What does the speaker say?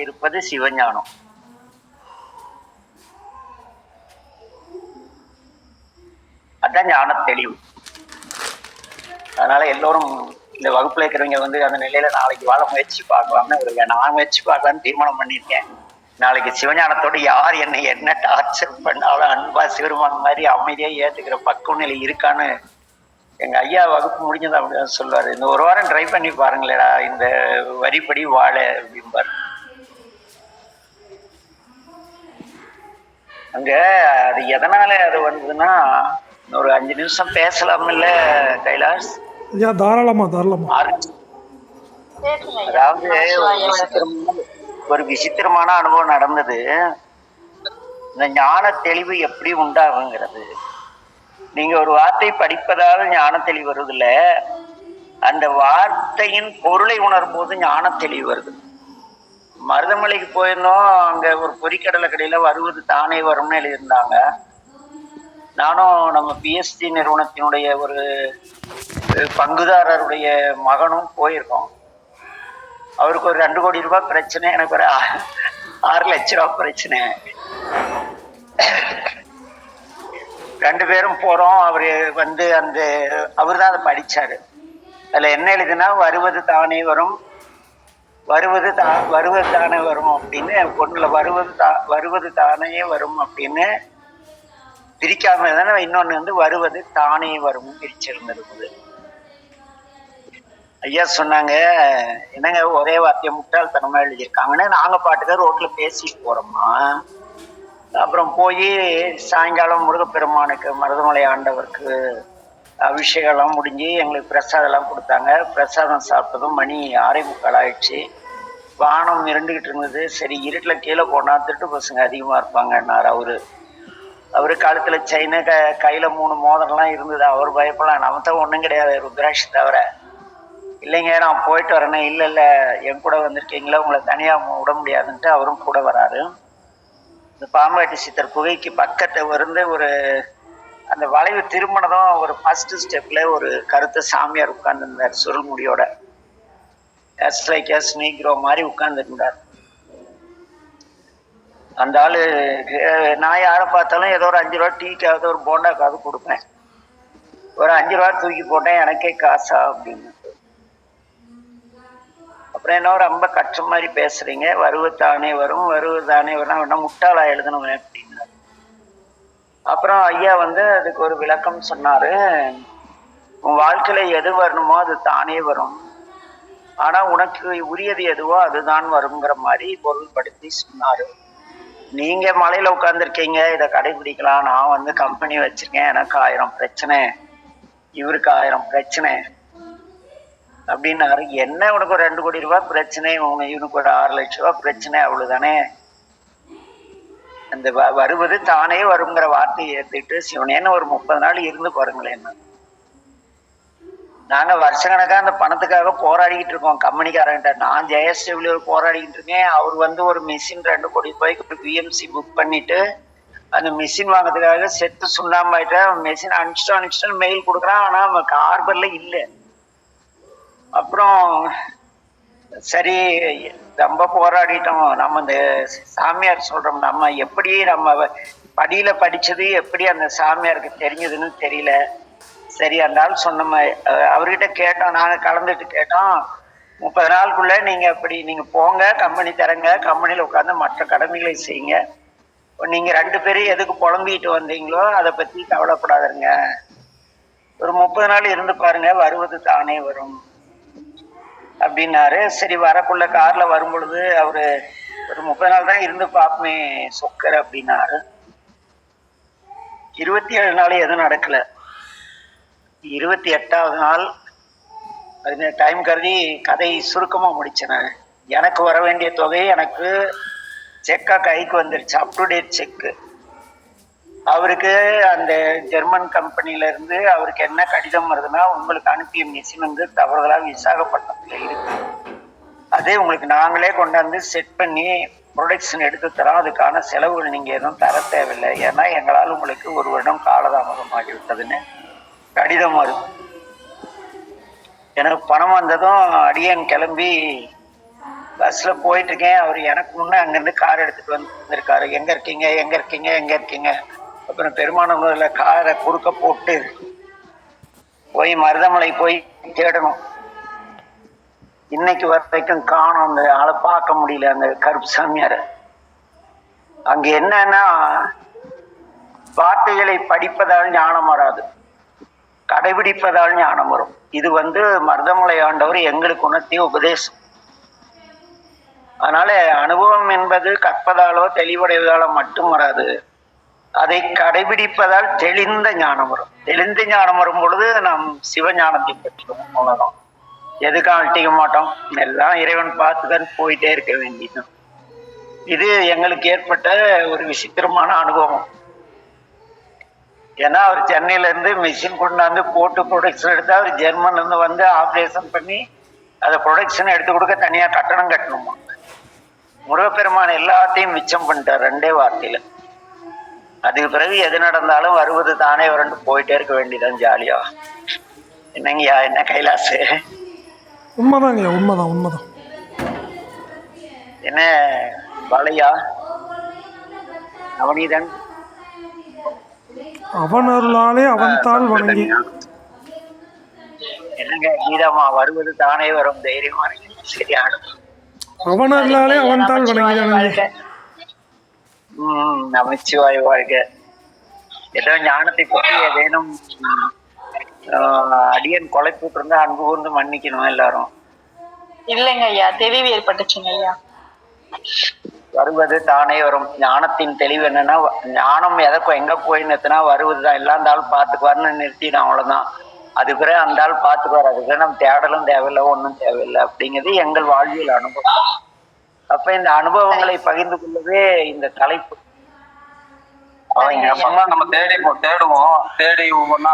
இருப்பது சிவஞானம். அதான் ஞான தெளிவு. அதனால எல்லோரும் இந்த வகுப்புல இருக்கிறவங்க அந்த நிலையில நாளைக்கு வாழ முயற்சி பார்க்கலாம்னு நான் முயற்சி பார்க்கலாம்னு தீர்மானம் பண்ணியிருக்கேன். நாளைக்கு சிவஞானத்தோடு யார் என்னை என்ன டார்ச்சர் பண்ணாலும் அன்பா சிறுமான் மாதிரி அமைதியா ஏத்துக்கிற பக்குவ நிலை இருக்கான்னு எங்க ஐயா வகுப்பு முடிஞ்சது அப்படிதான் சொல்லுவாரு. இந்த ஒரு வாரம் ட்ரை பண்ணி பாருங்களேடா, இந்த வரிப்படி வாழ அப்படிம்பாரு. அங்க அது எதனால அது வந்ததுன்னா, ஒரு 5 நிமிஷம் பேசலாம் இல்ல கைலாஷ்? தாராளமா தாராளமா. அதாவது ஒரு விசித்திரமான அனுபவம் நடந்தது. இந்த ஞான தெளிவு எப்படி உண்டாகுங்கிறது, நீங்க ஒரு வார்த்தை படிப்பதால் ஞான தெளிவு வருதுல்ல, அந்த வார்த்தையின் பொருளை உணரும் போது ஞான தெளிவு வருது. மருதமலைக்கு போயிருந்தோம், அங்க ஒரு பொறிக்கடலை கடையில வருவது தானே வரும்னு எழுதியிருந்தாங்க. நானும் நம்ம பிஎஸ்டி நிறுவனத்தினுடைய ஒரு பங்குதாரருடைய மகனும் போயிருக்கோம். அவருக்கு ஒரு 2 கோடி ரூபாய் பிரச்சனை, எனக்கு ஒரு 6 லட்சம் ரூபாய் பிரச்சனை. 2 பேரும் போறோம். அவரு அவரு தான் அதை படிச்சாரு. அதுல என்ன எழுதுனா, வருவது தானே வரும், வருவது தானே வரும் அப்படின்னு பொண்ணுல வருவது தானே வரும் அப்படின்னு பிரிக்காம தானே. இன்னொன்னு வருவது தானே வரும் பிரிச்சிருந்திருக்குது. ஐயா சொன்னாங்க, என்னங்க ஒரே வார்த்தையை முட்டாள்தனமா எழுதியிருக்காங்கன்னு. நாங்க பாட்டுக்க ரோட்ல பேசிட்டு போறோமா. அப்புறம் போய் சாயங்காலம் முருகப்பெருமானுக்கு மருதமலை ஆண்டவருக்கு அபிஷேகம்லாம் முடிஞ்சு எங்களுக்கு பிரசாதம் எல்லாம் கொடுத்தாங்க. பிரசாதம் சாப்பிட்டதும் மணி 6:45 ஆயிடுச்சு. வானம் இருண்டுகிட்டு இருந்தது. சரி, இருட்டில் கீழே போனா திருட்டு பசங்க அதிகமா இருப்பாங்கன்னாரு அவரு காலத்துல செயினு கையில 3 மோதிரம்லாம் இருந்தது. அவர் பயப்படலாம், நம்ம தான் ஒண்ணும் கிடையாது ருத்ராட்சி தவிர. இல்லைங்க நான் போயிட்டு வரேன்னு. இல்ல என் கூட வந்திருக்கீங்களா, உங்களை தனியா விட முடியாதுன்ட்டு அவரும் கூட வராரு. இந்த பாம்பாட்டி சித்தர் குகைக்கு பக்கத்துல ஒரு அந்த வளைவு திருமணம் ஒரு ஃபர்ஸ்ட் ஸ்டெப்ல ஒரு கருத்த சாமியார் உட்கார்ந்து இருந்தார், சுருள் முடியோட. நீக்ரோ மாதிரி உட்கார்ந்து இருந்தார். அந்த ஆளு, நான் யாரை பார்த்தாலும் ஏதோ ஒரு 5 ரூபா டீக்காவது ஒரு போண்டாக்காவது கொடுப்பேன். ஒரு 5 ரூபா தூக்கி போட்டேன், எனக்கே காசா அப்படின்னு. அப்புறம் என்ன ரொம்ப கஷ்டம் மாதிரி பேசுறீங்க, வருவது தானே வரும் வேணா முட்டாளா எழுதணும் அப்படின்னு. அப்புறம் ஐயா அதுக்கு ஒரு விளக்கம் சொன்னாரு. உன் வாழ்க்கையில எது வரணுமோ அது தானே வரும், ஆனா உனக்கு உரியது எதுவோ அதுதான் வருங்கிற மாதிரி பொருள்படுத்தி சொன்னாரு. நீங்க மலையில உட்கார்ந்துருக்கீங்க, இதை கடைபிடிக்கலாம். நான் கம்பெனி வச்சிருக்கேன், எனக்கு 1000 பிரச்சனை, இவருக்கு 1000 பிரச்சனை அப்படின்னாரு. என்ன உனக்கு ஒரு 2 கோடி ரூபாய் பிரச்சனை, இவனுக்கு ஒரு 6 லட்சம் ரூபாய் பிரச்சனை, அவ்வளவுதானே. அந்த வருவது தானே வருங்கிற வார்த்தையை ஏத்துட்டு சிவனேன்னு ஒரு 30 நாள் இருந்து பாருங்களேன். நாங்க வருஷக்கணக்கா அந்த பணத்துக்காக போராடிக்கிட்டு இருக்கோம் கம்பெனிக்காரங்கிட்ட. நான் ஜெயஸ்டபிள்யூ போராடிக்கிட்டு இருக்கேன். அவர் ஒரு மிஷின் 2 கோடி ரூபாய்க்கு பிஎம்சி புக் பண்ணிட்டு அந்த மிஷின் வாங்கிறதுக்காக செத்து சுண்ணாம்பாயிட்ட மிஷின் அனுப்பிச்சிட்டோம் மெயில் கொடுக்குறான். ஆனா நமக்கு ஆர்பர்ல இல்லை. அப்புறம் சரி ரொம்ப போராடிட்டோம். நம்ம இந்த சாமியார் சொல்றோம், நம்ம எப்படி நம்ம படியில படிச்சது எப்படி அந்த சாமியாருக்கு தெரிஞ்சதுன்னு தெரியல. சரி, அந்த ஆள் சொன்ன அவர்கிட்ட கேட்டோம், நாங்க கலந்துட்டு கேட்டோம், 30 நாளுக்குள்ள நீங்க போங்க, கம்பெனி தரங்க, கம்பெனியில உட்காந்து மற்ற கடமைகளை செய்யுங்க. நீங்க 2 பேரும் எதுக்கு புலம்பிட்டு வந்தீங்களோ அதை பத்தி கவலைப்படாதுங்க, ஒரு 30 நாள் இருந்து பாருங்க, வருவது தானே வரும் அப்படின்னாரு. சரி, வரக்குள்ள கார்ல வரும் பொழுது அவரு ஒரு 30 நாள் தான் இருந்து பார்ப்போமே சொக்கர் அப்படின்னாரு. 27 நாள் எதுவும் நடக்கல. 28வது நாள் டைம் கருதி கதை சுருக்கமா முடிச்சேன். எனக்கு வர வேண்டிய தொகை எனக்கு செக்கா கைக்கு வந்துருச்சு, அப் டு டேட் செக்கு. அவருக்கு அந்த ஜெர்மன் கம்பெனில இருந்து அவருக்கு என்ன கடிதம் வருதுன்னா, உங்களுக்கு அனுப்பிய மிஷின் தவறுதலா விசாகப்பட்டினத்துல இருக்கு, அதே உங்களுக்கு நாங்களே கொண்டாந்து செட் பண்ணி ப்ரொடக்ஷன் எடுத்து தரோம், அதுக்கான செலவுகள் நீங்க எதுவும் தர தேவையில்லை, ஏன்னா எங்களால் உங்களுக்கு 1 வருடம் காலதாமதம் ஆகிவிட்டதுன்னு கடிதம் வருது. எனக்கு பணம் வந்ததும் அடியன் கிளம்பி பஸ்ல போயிட்டு இருக்கேன். அவர் எனக்கு முன்னே அங்கிருந்து கார் எடுத்துட்டு வந்திருக்காரு. எங்க இருக்கீங்க எங்க இருக்கீங்க எங்க இருக்கீங்க? அப்புறம் பெருமானூர்ல காரை குறுக்க போட்டு போய் மருதமலை போய் தேடணும். இன்னைக்கு வரைக்கும் காணோம். அந்த ஆளை பார்க்க முடியல, அந்த கருப்பு சாமியார. அங்க என்னன்னா, வார்த்தைகளை படிப்பதால் ஞானம் வராது, கடைபிடிப்பதால் ஞானம் வரும். இது மருதமலை ஆண்டவர் எங்களுக்கு உணர்த்திய உபதேசம். அதனால அனுபவம் என்பது கற்பதாலோ தெளிவடைவதாலோ மட்டும் வராது, அதை கடைபிடிப்பதால் தெளிந்த ஞானம் வரும். தெளிந்த ஞானம் வரும் பொழுது நாம் சிவஞானத்தை பெற்றுவோம். அவ்வளவுதான். எதுக்கும் அழட்டிக்க மாட்டோம், எல்லாம் இறைவன் பார்த்துதான் போயிட்டே இருக்க வேண்டியது. இது எங்களுக்கு ஏற்பட்ட ஒரு விசித்திரமான அனுபவம். ஏன்னா அவர் சென்னையில இருந்து மிஷின் கொண்டாந்து போட்டு ப்ரொடக்ஷன் எடுத்து, அவர் ஜெர்மன்ல இருந்து ஆப்ரேஷன் பண்ணி அதை ப்ரொடக்ஷன் எடுத்து கொடுக்க தனியா கட்டணம் கட்டணுமா. முருகப்பெருமான் எல்லாத்தையும் மிச்சம் பண்ணிட்டார் 2 வார்த்தையில. அதுக்கு பிறகு எது நடந்தாலும் வருவது தானே வரண்டு போயிட்டே இருக்க வேண்டியதான் ஜாலியா. என்னங்கய்யா, என்ன கைலாசு? உண்மைதாங்கய்யா, உண்மைதான் உண்மைதான். என்ன பாலையா, நவநீதன்? அவன் அருளாலே அவன் தாள் வணங்கி. என்னங்க கீதாமா, வருவது தானே வரும், தைரியமா இருக்கு. சரியான அவன் அருளாலே அவன் தாள் வணங்கி. நமச்சிவாய் வாழ்க. ஏதோ ஞானத்தை பற்றி ஏதேனும் அடியன் கொலை போட்டிருந்தா அன்பு கூர்ந்து மன்னிக்கணும் எல்லாரும். இல்லைங்க ஐயா, தெளிவு ஏற்பட்டுச்சுங்க ஐயா. வருவது தானே வரும். ஞானத்தின் தெளிவு என்னன்னா, ஞானம் எதற்கும் எங்க போய் நிறுத்தினா வருவதுதான். எல்லாம் அந்த ஆள் பார்த்துக்குவாருன்னு நிறுத்திடும், அவ்வளவுதான். அது பிறகு அந்த ஆள் பார்த்துக்குவார். அதுக்கு நம்ம தேடலும் தேவையில்லை, ஒன்றும் தேவையில்லை. அப்படிங்கிறது எங்கள் வாழ்வியல் அனுபவம். அப்ப இந்த அனுபவங்களை பகிர்ந்து கொள்ளவே இந்த தலைப்பு. அவங்க சொன்னா நம்ம தேடுவோம், தேடி ஒவ்வொன்னா